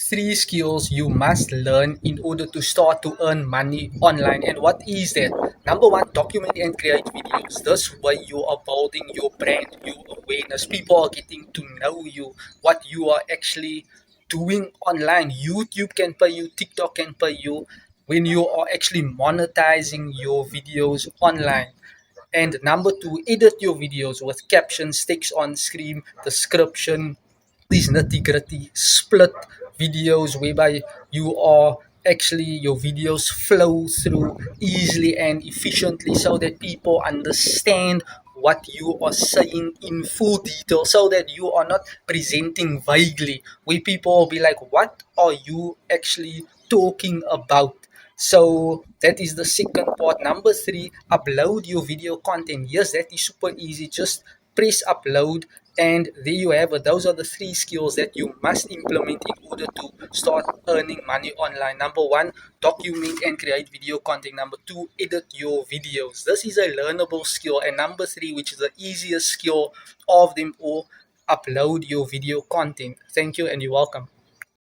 three skills you must learn in order to start to earn money online. And what is that? Number one, document and create videos. This way you are building your brand, your awareness. People are getting to know you, what you are actually doing online. YouTube can pay you, TikTok can pay you when you are actually monetizing your videos online. And number two, edit your videos with captions, text on screen, description, these nitty gritty split videos whereby you are actually your videos flow through easily and efficiently so that people understand what you are saying in full detail, so that you are not presenting vaguely where people will be like, what are you actually talking about? So that is the second part. Number three, upload your video content. Yes, that is super easy. Just press upload, and there you have it. Those are the three skills that you must implement in order to start earning money online. Number one, document and create video content. Number two, edit your videos. This is a learnable skill. And number three, which is the easiest skill of them all, upload your video content. Thank you, and you're welcome.